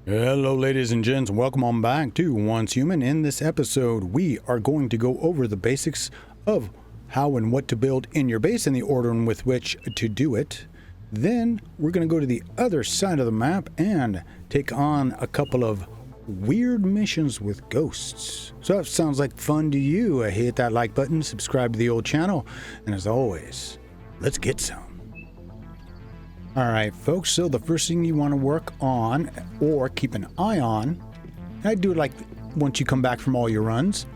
Hello ladies and gents, welcome on back to Once Human. In this episode we are going to go over the basics of how and what to build in your base and the order in with which to do it. Then we're going to go to the other side of the map and take on a couple of weird missions with ghosts. So if it sounds like fun to you, hit that like button, subscribe to the old channel, and as always, let's get some. Alright folks, so the first thing you want to work on or keep an eye on, I do it like once you come back from all your runs,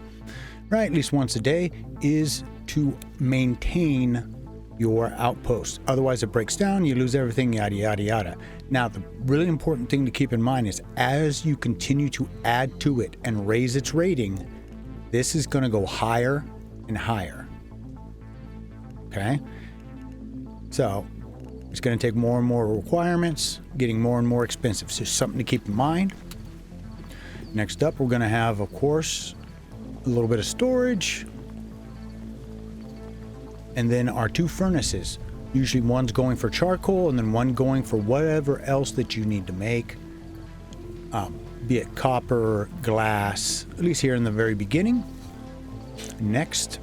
right, at least once a day, is to maintain your outpost. Otherwise it breaks down, you lose everything, yada yada yada. Now the really important thing to keep in mind is as you continue to add to it and raise its rating, this is going to go higher and higher. Okay? So it's going to take more and more requirements, getting more and more expensive. So something to keep in mind. Next up, we're going to have, of course, a little bit of storage. And then our two furnaces. Usually one's going for charcoal and then one going for whatever else that you need to make. Be it copper, glass, at least here in the very beginning. Next,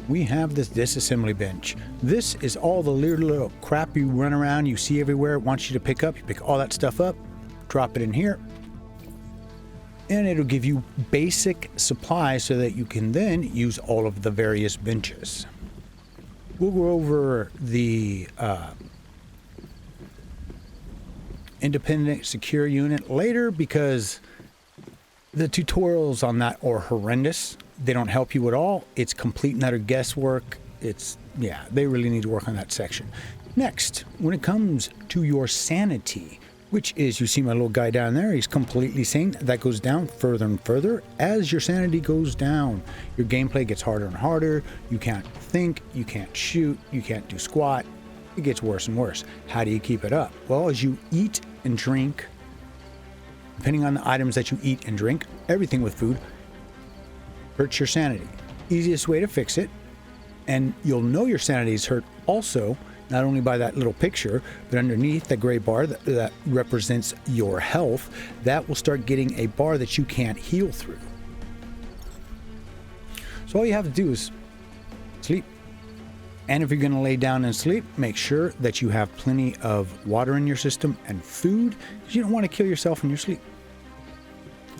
we have this disassembly bench. This is all the little crap you run around, you see everywhere, it wants you to pick up. You pick all that stuff up, drop it in here, and it'll give you basic supplies so that you can then use all of the various benches. We'll go over the independent secure unit later because the tutorials on that are horrendous. They don't help you at all. It's complete and utter guesswork. Yeah, they really need to work on that section. Next, when it comes to your sanity, which is, you see my little guy down there, he's completely sane. That goes down further and further. As your sanity goes down, your gameplay gets harder and harder. You can't think, you can't shoot, you can't do squat. It gets worse and worse. How do you keep it up? Well, as you eat and drink, depending on the items that you eat and drink, everything with food hurts your sanity. Easiest way to fix it, and you'll know your sanity is hurt also, not only by that little picture, but underneath the gray bar that represents your health, that will start getting a bar that you can't heal through. So all you have to do is sleep. And if you're going to lay down and sleep, make sure that you have plenty of water in your system and food, because you don't want to kill yourself in your sleep.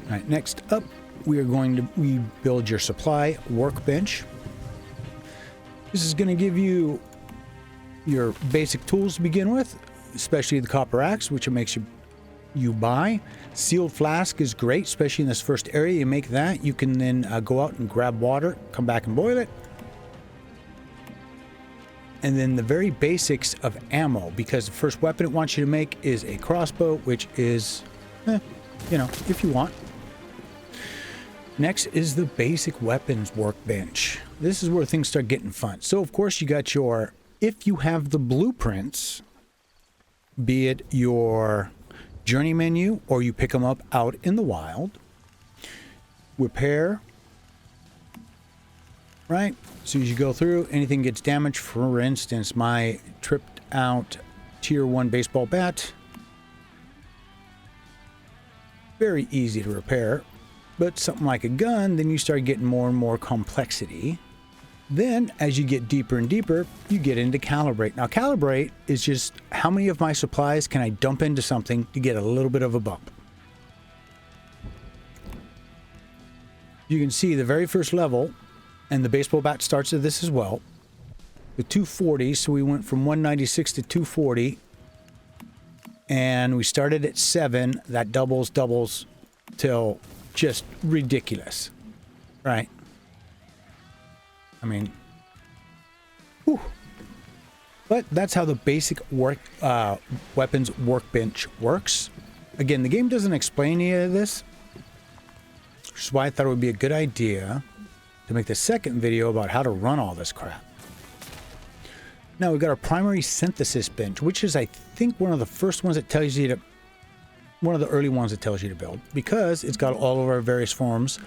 All right, next up, we are going to rebuild your supply workbench. This is going to give you your basic tools to begin with, especially the copper axe, which it makes you buy. Sealed flask is great, especially in this first area. You make that, you can then go out and grab water, come back and boil it. And then the very basics of ammo, because the first weapon it wants you to make is a crossbow, which is, you know, if you want. Next is the basic weapons workbench. This is where things start getting fun. So of course you got your, if you have the blueprints, be it your journey menu or you pick them up out in the wild, repair, right? So as you go through, anything gets damaged. For instance, my tripped out tier 1 baseball bat, very easy to repair. But something like a gun, then you start getting more and more complexity. Then, as you get deeper and deeper, you get into calibrate. Now, calibrate is just how many of my supplies can I dump into something to get a little bit of a bump. You can see the very first level, and the baseball bat starts at this as well, with 240, so we went from 196 to 240, and we started at 7. That doubles till just ridiculous, right? I mean, whew. But that's how the basic weapons workbench works. Again, the game doesn't explain any of this, which is why I thought it would be a good idea to make the second video about how to run all this crap. Now we've got our primary synthesis bench, which is, I think, one of the first ones that tells you to, one of the early ones that tells you to build, because it's got all of our various forms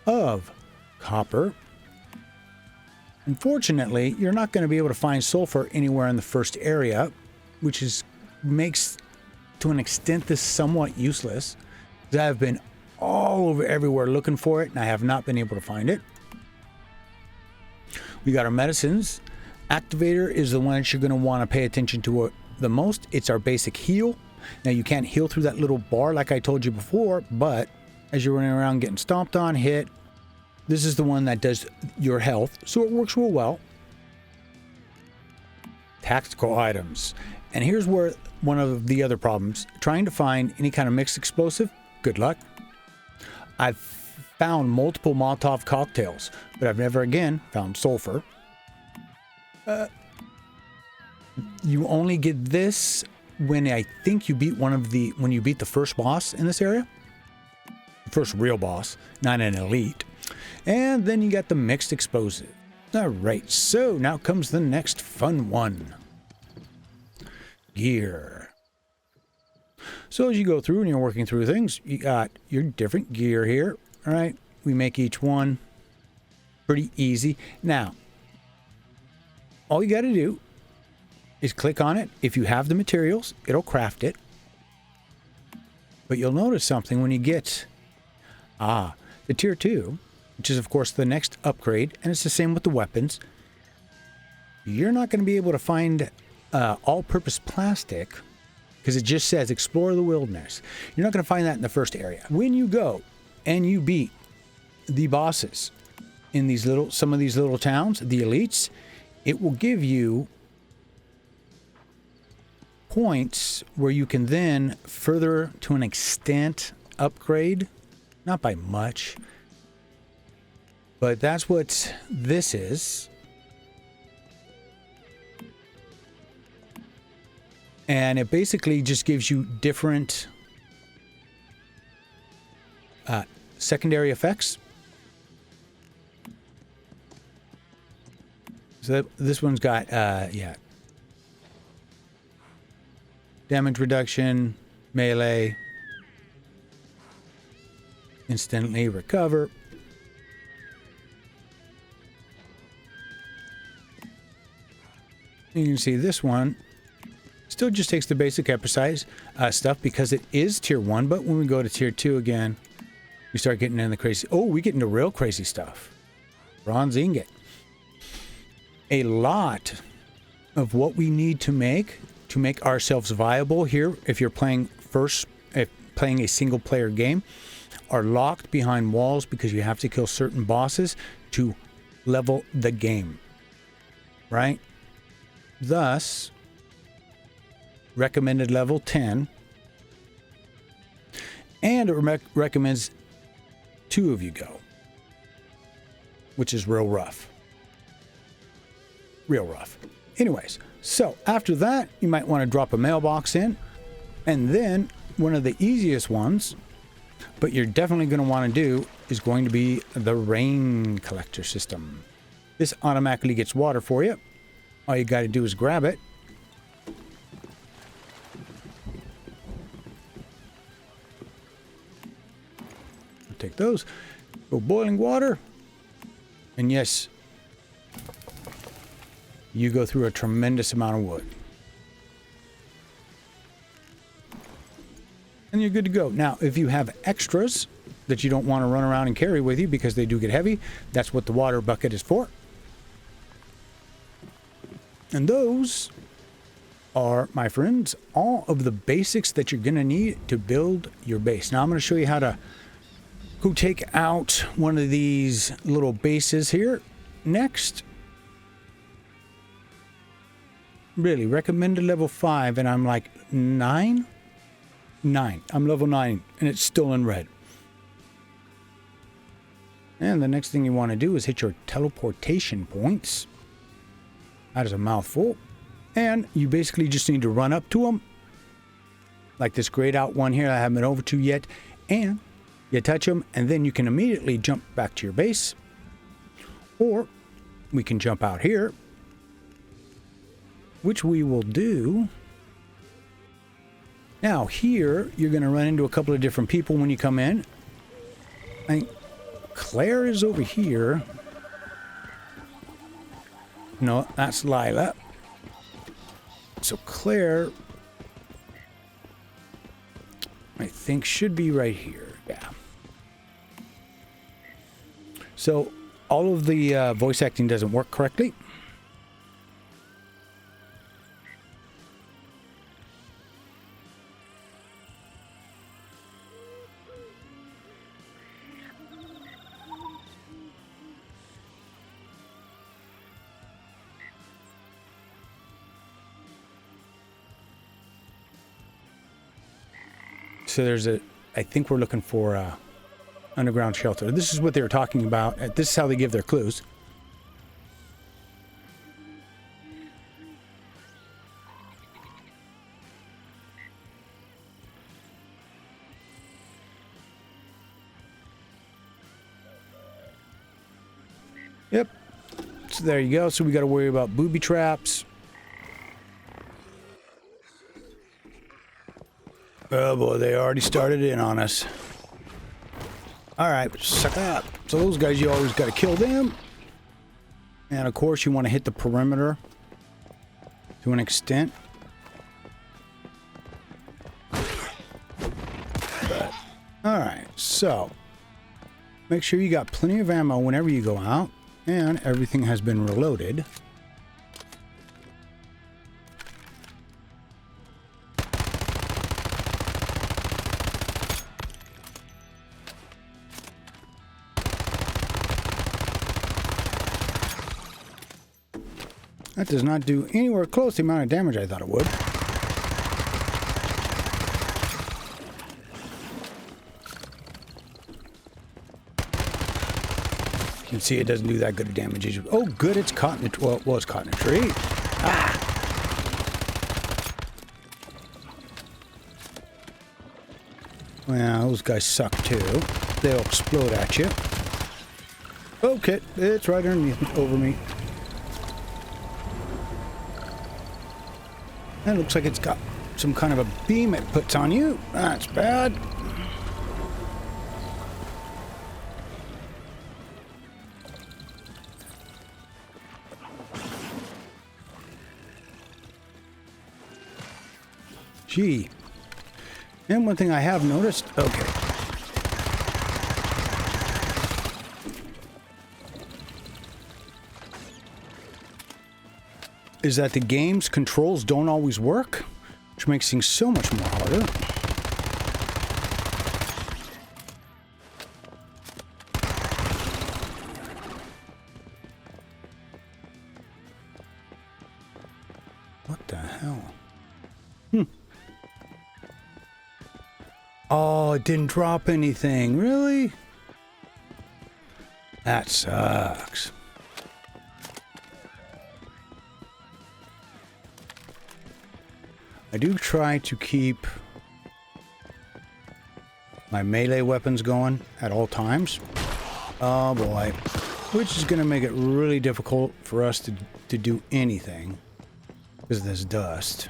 of copper. Unfortunately, you're not going to be able to find sulfur anywhere in the first area, which makes to an extent, this somewhat useless. I've been all over everywhere looking for it, and I have not been able to find it. We got our medicines. Activator is the one that you're going to want to pay attention to the most. It's our basic heal. Now, you can't heal through that little bar like I told you before, but as you're running around getting stomped on, hit, this is the one that does your health, so it works real well. Tactical items. And here's where one of the other problems. Trying to find any kind of mixed explosive, good luck. I've found multiple Molotov cocktails, but I've never again found sulfur. You only get this when I think you beat when you beat the first boss in this area. First real boss, not an elite. And then you got the mixed explosive. All right, so now comes the next fun one. Gear. So as you go through and you're working through things, you got your different gear here. All right, we make each one pretty easy. Now, all you got to do is click on it. If you have the materials, it'll craft it. But you'll notice something when you get the tier 2, which is of course the next upgrade, and it's the same with the weapons. You're not going to be able to find all-purpose plastic because it just says explore the wilderness. You're not going to find that in the first area. When you go and you beat the bosses in some of these little towns, the elites, it will give you points where you can then further to an extent upgrade, not by much, but that's what this is. And it basically just gives you different secondary effects. So this one's got, damage reduction, melee, instantly recover. You can see this one still just takes the basic exercise stuff because it is tier 1, but when we go to tier 2 again, we start getting into the crazy. Oh, we get into real crazy stuff. Bronze ingot. A lot of what we need to make ourselves viable here, if you're playing a single player game, are locked behind walls because you have to kill certain bosses to level the game, right? Thus, recommended level 10, and it recommends 2 of you go, which is real rough. Real rough. Anyways, so after that, you might want to drop a mailbox in, and then one of the easiest ones, but you're definitely going to want to do, is going to be the rain collector system. This automatically gets water for you. All you got to do is grab it. Take those, go boiling water, and yes, you go through a tremendous amount of wood. And you're good to go. Now, if you have extras that you don't want to run around and carry with you because they do get heavy, that's what the water bucket is for. And those are, my friends, all of the basics that you're going to need to build your base. Now, I'm going to show you how to go take out one of these little bases here next. Really, recommended level 5, and I'm like 9? 9. I'm level 9, and it's still in red. And the next thing you want to do is hit your teleportation points. That is a mouthful. And you basically just need to run up to them. Like this grayed out one here I haven't been over to yet. And you touch them, and then you can immediately jump back to your base. Or we can jump out here, which we will do. Now here, you're going to run into a couple of different people when you come in. I think Claire is over here. No, that's Lila. So Claire think should be right here. Yeah. So all of the voice acting doesn't work correctly. So there's I think we're looking for a underground shelter. This is what they were talking about. This is how they give their clues. Yep. So there you go. So we got to worry about booby traps. Oh boy, they already started in on us. Alright, suck up. So those guys, you always got to kill them. And of course, you want to hit the perimeter to an extent. Alright, so make sure you got plenty of ammo whenever you go out. And everything has been reloaded. That does not do anywhere close to the amount of damage I thought it would. You can see it doesn't do that good of damage. Oh, good, it's caught in a... Well, it was caught in a tree. Ah! Well, those guys suck too. They'll explode at you. Okay, it's right underneath me, over me. That looks like it's got some kind of a beam it puts on you. That's bad. Gee. And one thing I have noticed... Okay. Is that the game's controls don't always work, which makes things so much more harder. What the hell? Oh, it didn't drop anything. Really? That sucks. I do try to keep my melee weapons going at all times. Oh boy. Which is going to make it really difficult for us to do anything because of this dust.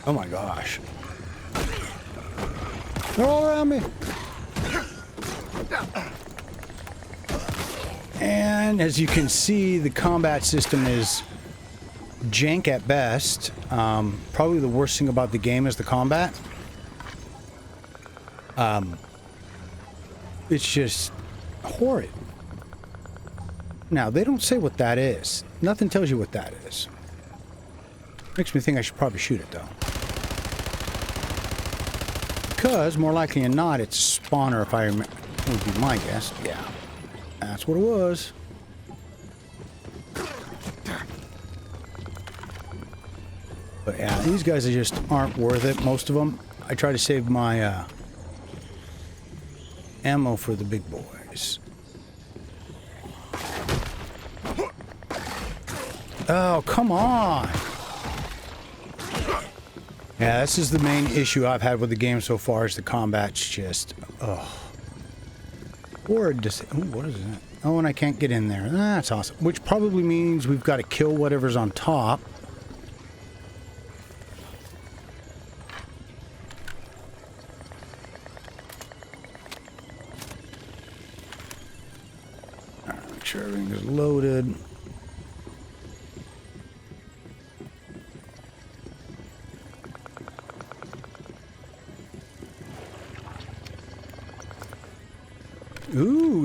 Oh my gosh. They're all around me. And as you can see, the combat system is jank at best. Probably the worst thing about the game is the combat. It's just horrid. Now, they don't say what that is. Nothing tells you what that is. Makes me think I should probably shoot it, though. Because, more likely than not, it's a spawner, if I remember. Would be my guess. Yeah. That's what it was. But yeah, these guys just aren't worth it, most of them. I try to save my ammo for the big boys. Oh, come on! Yeah, this is the main issue I've had with the game so far, is the combat's just... Ugh. Or just... Ooh, what is that? Oh, and I can't get in there. That's awesome. Which probably means we've got to kill whatever's on top.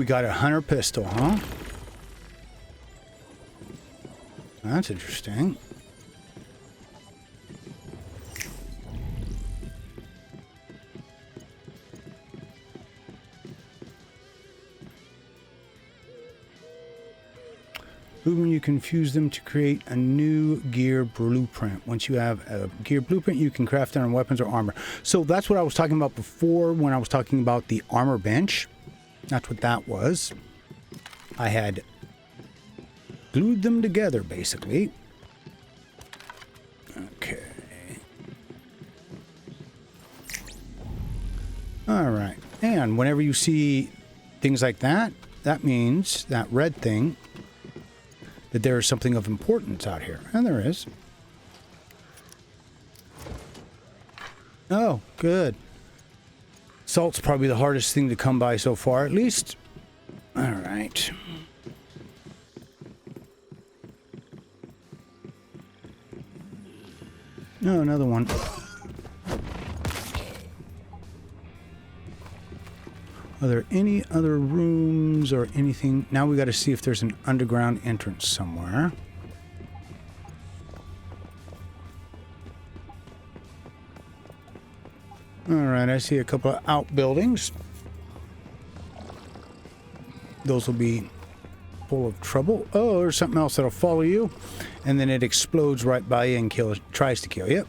we got a hunter pistol, huh? That's interesting. When you confuse them to create a new gear blueprint. Once you have a gear blueprint, you can craft different weapons or armor. So that's what I was talking about before when I was talking about the armor bench. That's what that was. I had glued them together, basically. Okay. All right. And whenever you see things like that, that means that red thing, that there is something of importance out here. And there is. Oh, good. Salt's probably the hardest thing to come by so far, at least. All right. Oh, another one. Are there any other rooms or anything? Now we got to see if there's an underground entrance somewhere. All right, I see a couple of outbuildings. Those will be full of trouble. Oh, there's something else that'll follow you, and then it explodes right by you and tries to kill you.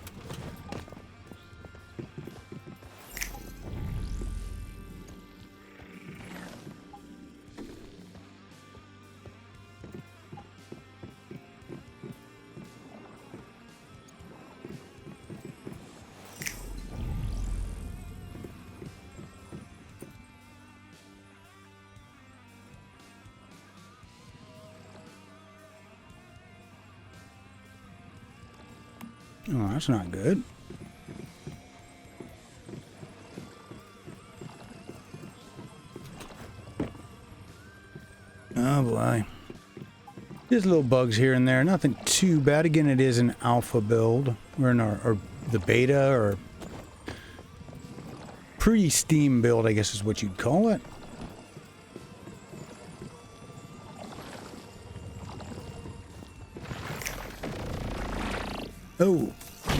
Oh, that's not good. Oh boy. There's little bugs here and there. Nothing too bad. Again, it is an alpha build. We're in or the beta or pre-Steam build, I guess is what you'd call it. Oh,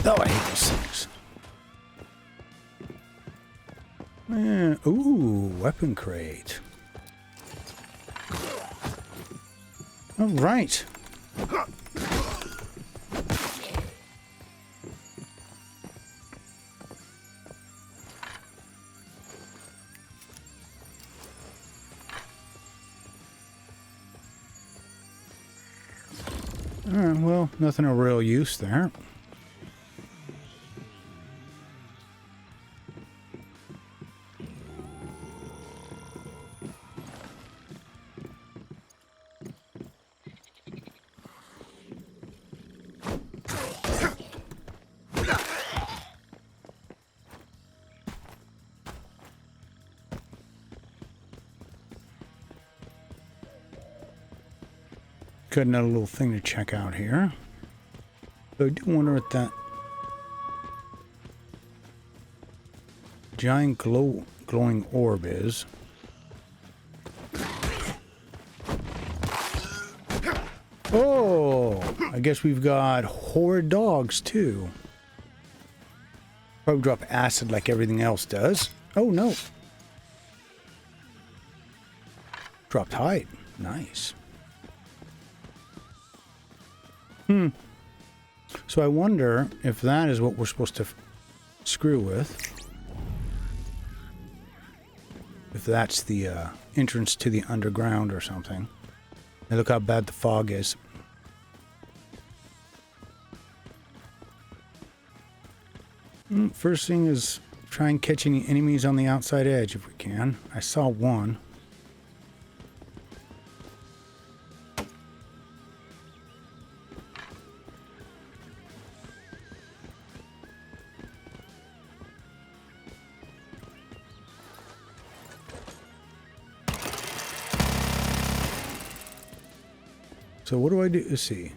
I hate those things. Man, ooh, weapon crate. All right. All right, well, nothing of real use there. Got another little thing to check out here. So I do wonder what that giant glowing orb is. Oh, I guess we've got horrid dogs too. Probably drop acid like everything else does. Oh no. Dropped height. Nice. So I wonder if that is what we're supposed to screw with. If that's the entrance to the underground or something. And look how bad the fog is. First thing is try and catch any enemies on the outside edge if we can. I saw one. So what do I do? Let's see.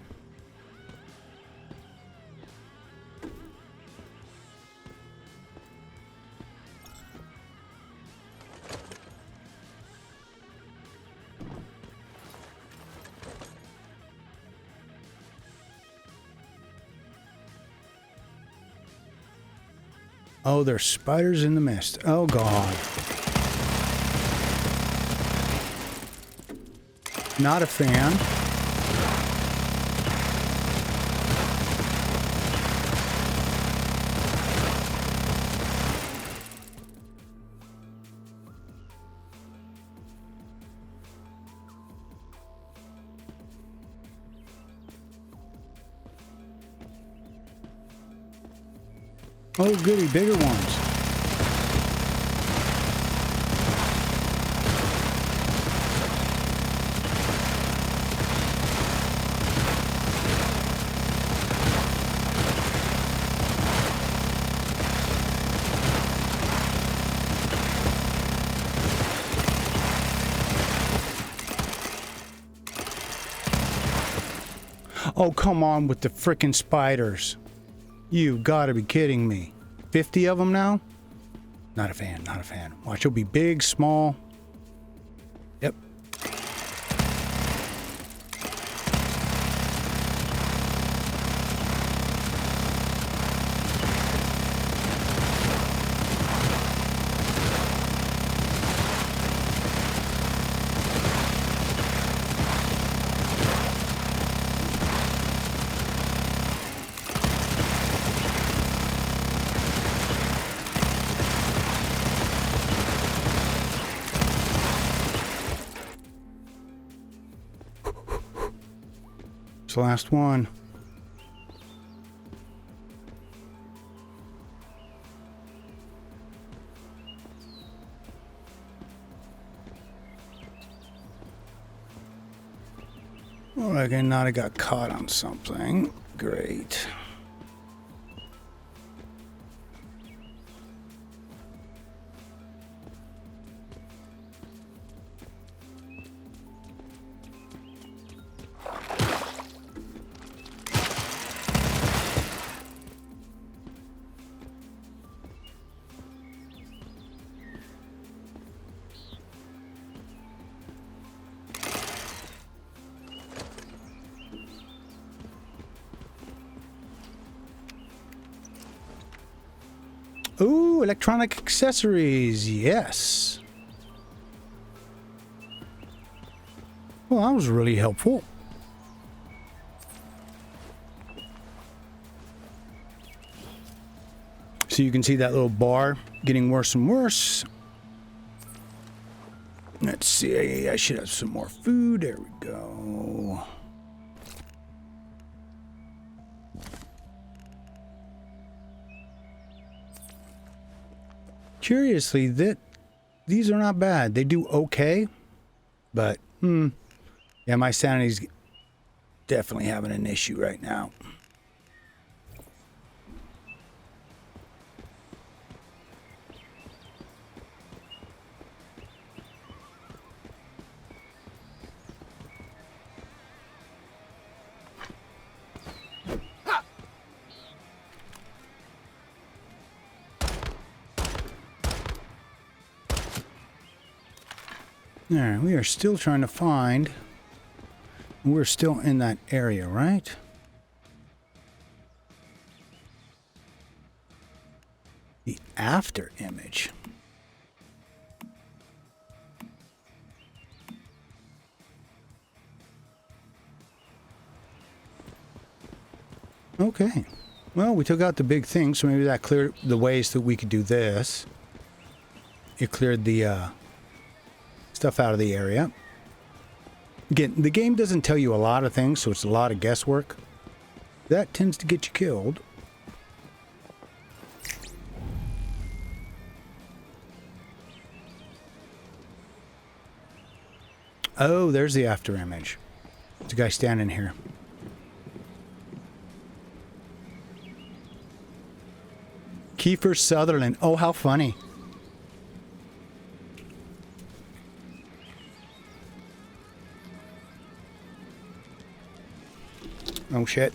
Oh, there's spiders in the mist. Oh, God. Not a fan. Oh, goody, bigger ones. Oh, come on with the frickin' spiders. You gotta be kidding me. 50 of them now? Not a fan, not a fan. Watch, it'll be big, small. Yep. It's the last one. Well, I not have got caught on something. Great. Ooh, electronic accessories, yes. Well, that was really helpful. So you can see that little bar getting worse and worse. Let's see, I should have some more food. There we go. Curiously, these are not bad. They do okay, but yeah, my sanity's definitely having an issue right now. There, we are still trying to find. We're still in that area, right? The after image. Okay. Well, we took out the big thing, so maybe that cleared the ways that we could do this. It cleared the stuff out of the area. Again, the game doesn't tell you a lot of things, so it's a lot of guesswork. That tends to get you killed. Oh, there's the after image. There's a guy standing here. Kiefer Sutherland. Oh, how funny. Oh, shit.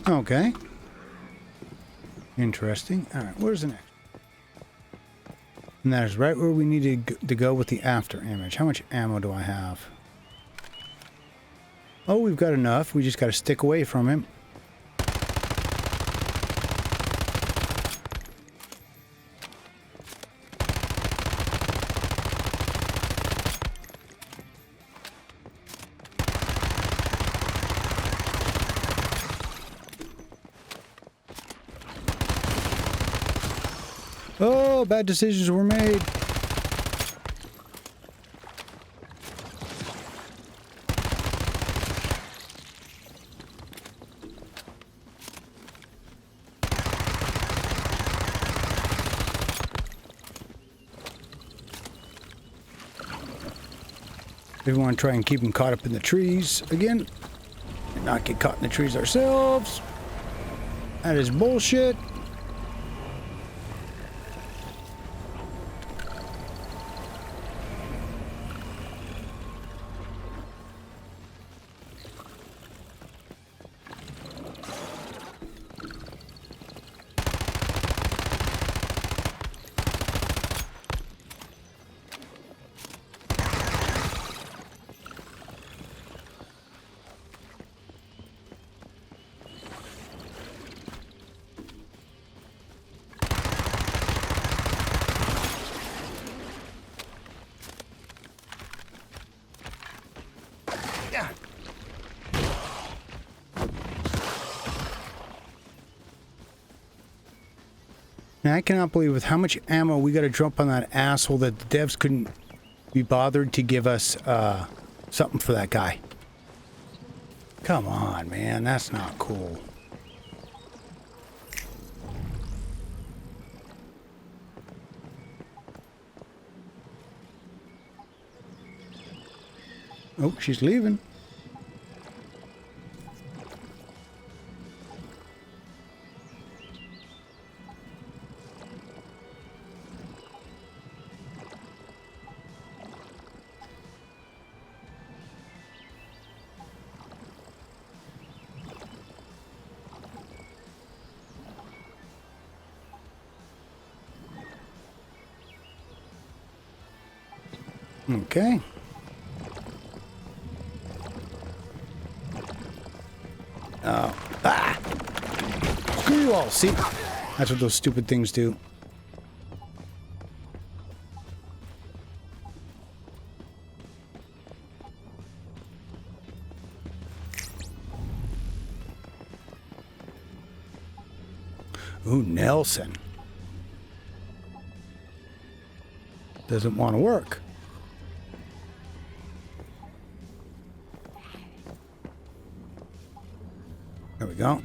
Okay. Interesting. All right, where's the next? And that is right where we needed to go with the after image. How much ammo do I have? Oh, we've got enough. We just got to stick away from him. Oh, bad decisions were made. We want to try and keep him caught up in the trees again. And not get caught in the trees ourselves. That is bullshit. Now, I cannot believe with how much ammo we got to drop on that asshole that the devs couldn't be bothered to give us something for that guy. Come on, man. That's not cool. Oh, she's leaving. Okay. Screw you all. See? That's what those stupid things do. Ooh, Nelson. Doesn't want to work. There we go.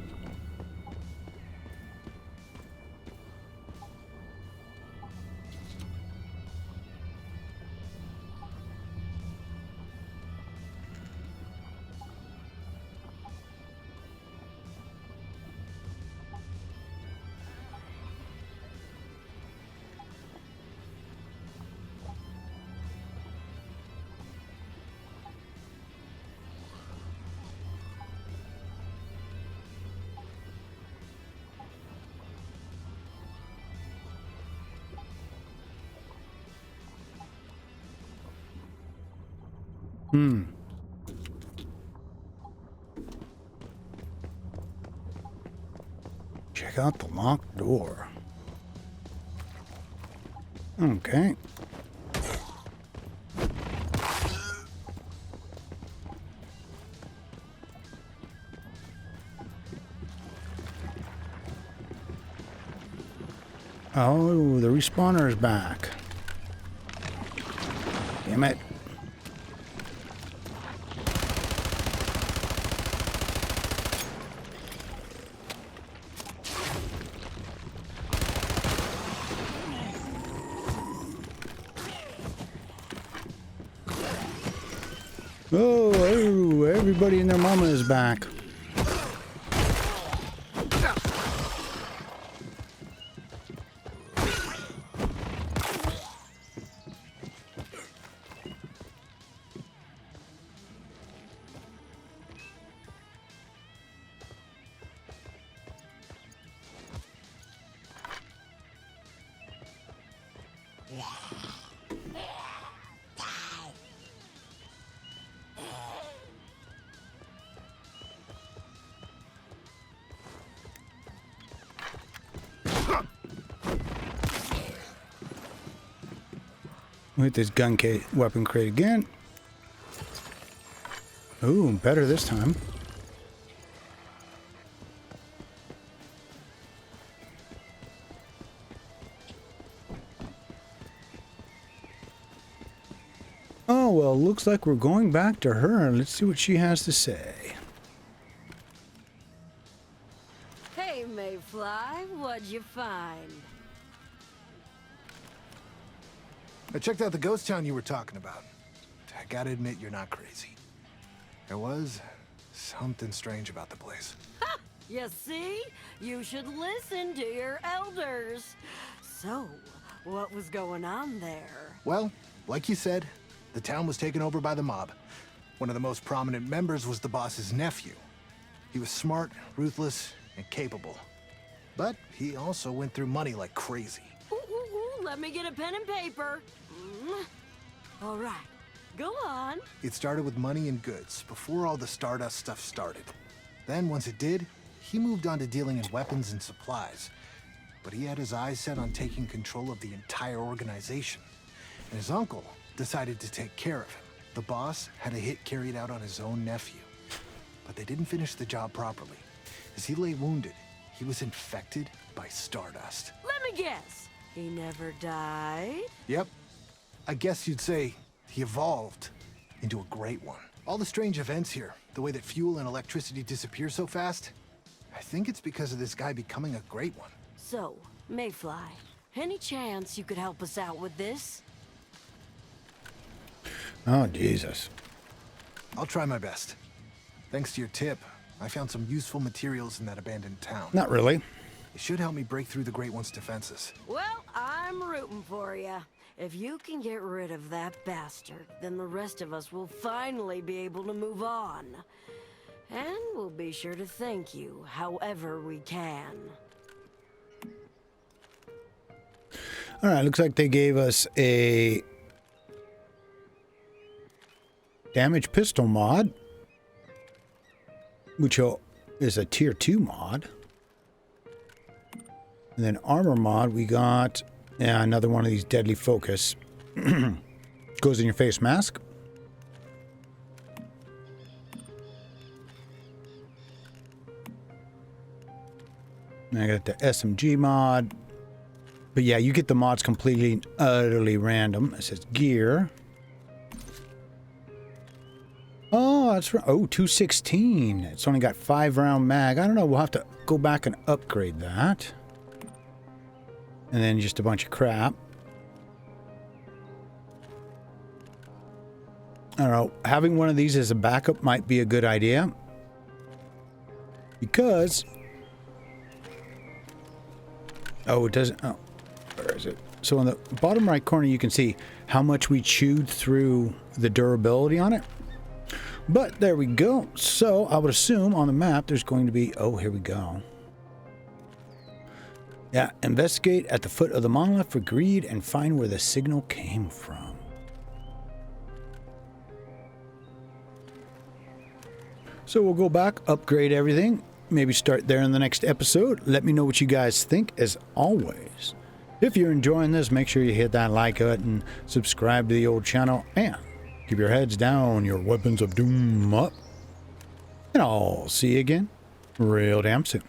Check out the locked door. Okay. Oh, the respawner is back. Damn it. Oh, everybody and their mama is back. We'll hit this weapon crate again. Ooh, better this time. Oh, well, looks like we're going back to her. Let's see what she has to say. Hey, Mayfly, what'd you find? I checked out the ghost town you were talking about. I gotta admit, you're not crazy. There was something strange about the place. Ha! You see? You should listen to your elders. So, what was going on there? Well, like you said, the town was taken over by the mob. One of the most prominent members was the boss's nephew. He was smart, ruthless, and capable. But he also went through money like crazy. Let me get a pen and paper. All right, go on. It started with money and goods, before all the Stardust stuff started. Then, once it did, he moved on to dealing in weapons and supplies. But he had his eyes set on taking control of the entire organization. And his uncle decided to take care of him. The boss had a hit carried out on his own nephew. But they didn't finish the job properly. As he lay wounded, he was infected by Stardust. Let me guess. He never died? Yep. I guess you'd say he evolved into a great one. All the strange events here, the way that fuel and electricity disappear so fast, I think it's because of this guy becoming a great one. So, Mayfly, any chance you could help us out with this? Oh, Jesus. I'll try my best. Thanks to your tip, I found some useful materials in that abandoned town. Not really. It should help me break through the Great One's defenses. Well, I'm rooting for you. If you can get rid of that bastard, then the rest of us will finally be able to move on. And we'll be sure to thank you however we can. All right, looks like they gave us a damage pistol mod, which is a tier 2 mod. And then armor mod, we got another one of these deadly focus. Goes in your face mask. And I got the SMG mod. But yeah, you get the mods completely and utterly random. It says gear. Oh, that's right. Oh, 216. It's only got 5-round mag. I don't know. We'll have to go back and upgrade that. And then just a bunch of crap. I don't know. Having one of these as a backup might be a good idea. Because... oh, it doesn't... oh, where is it? So on the bottom right corner, you can see how much we chewed through the durability on it. But there we go. So I would assume on the map there's going to be... oh, here we go. Yeah, investigate at the foot of the monolith for greed and find where the signal came from. So we'll go back, upgrade everything, maybe start there in the next episode. Let me know what you guys think, as always. If you're enjoying this, make sure you hit that like button, subscribe to the old channel, and keep your heads down, your weapons of doom up. And I'll see you again real damn soon.